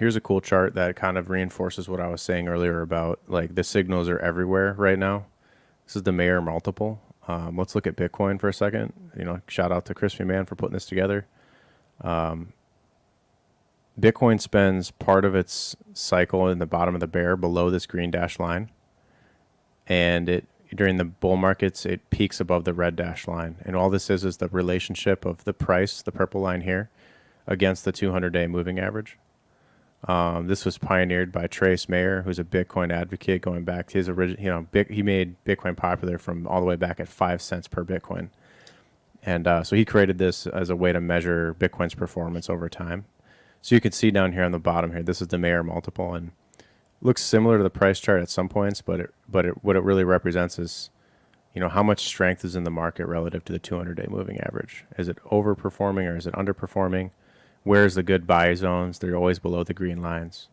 here's a cool chart that kind of reinforces what I was saying earlier about like the signals are everywhere right now. This is the Mayer multiple. Let's look at Bitcoin for a second. You know, shout out to Crispy Man for putting this together. Bitcoin spends part of its cycle in the bottom of the bear below this green dash line. And it during the bull markets, it peaks above the red dash line. And all this is the relationship of the price, the purple line here, against the 200-day moving average. This was pioneered by Trace Mayer, who's a Bitcoin advocate going back to his original, he made Bitcoin popular from all the way back at 5 cents per Bitcoin. And so he created this as a way to measure Bitcoin's performance over time. So you can see down here on the bottom here, this is the Mayer multiple, and looks similar to the price chart at some points, but what it really represents is, you know, how much strength is in the market relative to the 200-day moving average. Is it overperforming or is it underperforming? Where's the good buy zones? They're always below the green lines.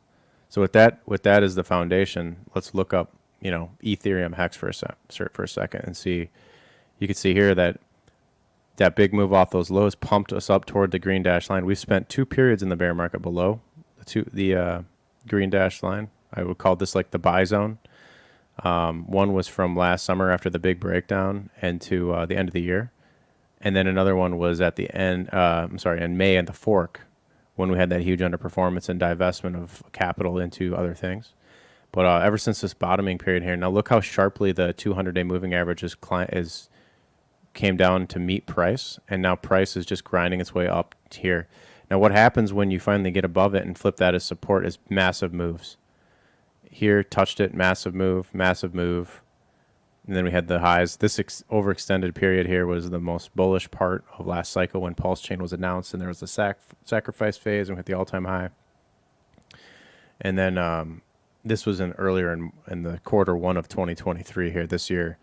So with that as the foundation, let's look up, you know, Ethereum HEX for a second and see. You can see here that big move off those lows pumped us up toward the green dash line. We've spent 2 periods in the bear market below the green dash line. I would call this like the buy zone. One was from last summer after the big breakdown and to the end of the year. And then another one was at the end, in May at the fork when we had that huge underperformance and divestment of capital into other things. But ever since this bottoming period here, now look how sharply the 200-day moving average came down to meet price. And now price is just grinding its way up here. Now what happens when you finally get above it and flip that as support is massive moves. Here, touched it, massive move. And then we had the highs. This overextended period here was the most bullish part of last cycle when PulseChain was announced, and there was the sacrifice phase, and we hit the all-time high. And then this was earlier in the Q1 of 2023 here this year,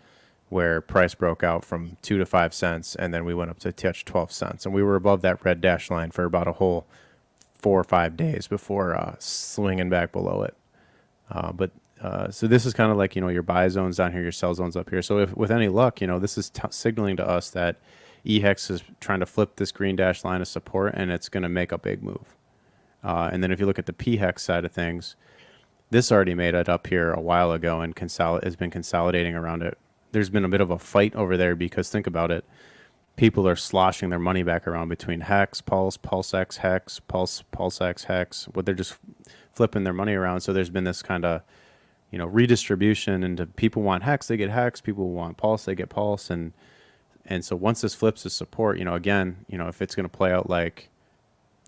where price broke out from 2 to 5 cents, and then we went up to touch 12 cents. And we were above that red dash line for about a whole 4 or 5 days before swinging back below it. So this is kind of like, you know, your buy zones down here, your sell zones up here. So if with any luck, you know, this is signaling to us that HEX is trying to flip this green dash line of support, and it's going to make a big move. And then if you look at the PHEX side of things, this already made it up here a while ago and has been consolidating around it. There's been a bit of a fight over there because think about it. People are sloshing their money back around between HEX, PulseX, HEX, PulseX, HEX. But they're just flipping their money around. So there's been this kind of, you know, redistribution into people want HEX, they get HEX. People want Pulse, they get Pulse. And so once this flips to support, you know, again, you know, if it's going to play out like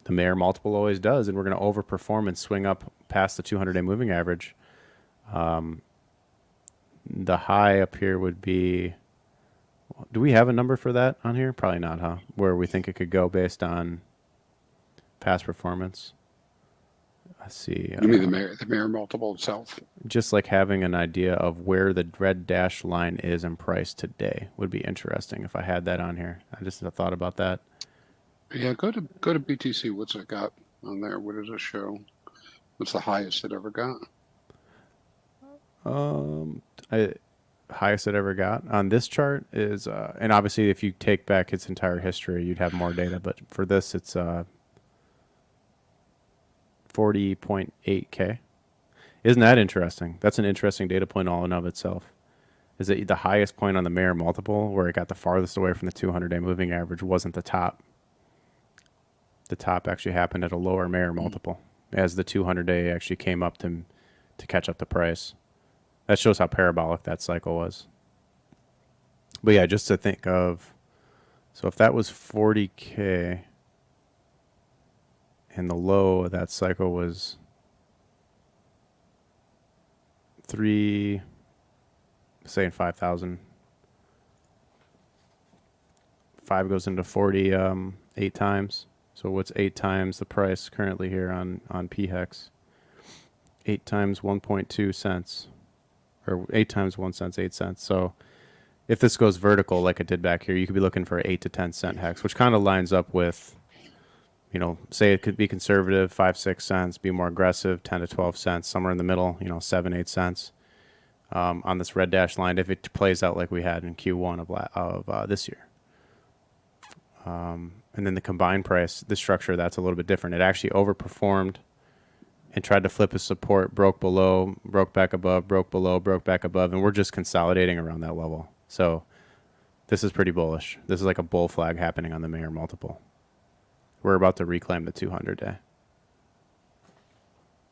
the Mayer multiple always does, and we're going to overperform and swing up past the 200-day moving average, the high up here would be, do we have a number for that on here? Probably not, huh? Where we think it could go based on past performance. Let's see. You mean the Mayer multiple itself? Just like having an idea of where the red dash line is in price today would be interesting if I had that on here. I just thought about that. Yeah, go to BTC. What's it got on there? What does it show? What's the highest it ever got? Highest it ever got on this chart is, and obviously if you take back its entire history, you'd have more data. But for this, it's 40.8K. Isn't that interesting? That's an interesting data point all in of itself. Is that the highest point on the Mayer multiple, where it got the farthest away from the 200-day moving average, wasn't the top. The top actually happened at a lower Mayer multiple as the 200-day actually came up to catch up the price. That shows how parabolic that cycle was. But yeah, just to think of, so if that was 40K and the low of that cycle was 5,000. 5 goes into 40 8 times. So what's 8 times the price currently here on PHEX? 8 times 1.2 cents. Or 8 times 1 cent, 8 cents. So if this goes vertical like it did back here, you could be looking for 8 to 10 cent HEX, which kind of lines up with, you know, say it could be conservative, 5, 6 cents, be more aggressive, 10 to 12 cents, somewhere in the middle, you know, 7, 8 cents on this red dash line if it plays out like we had in Q1 of this year. And then the combined price, the structure, that's a little bit different. It actually overperformed and tried to flip his support, broke below, broke back above, broke below, broke back above, and we're just consolidating around that level. So this is pretty bullish. This is like a bull flag happening on the Mayer multiple. We're about to reclaim the 200 day.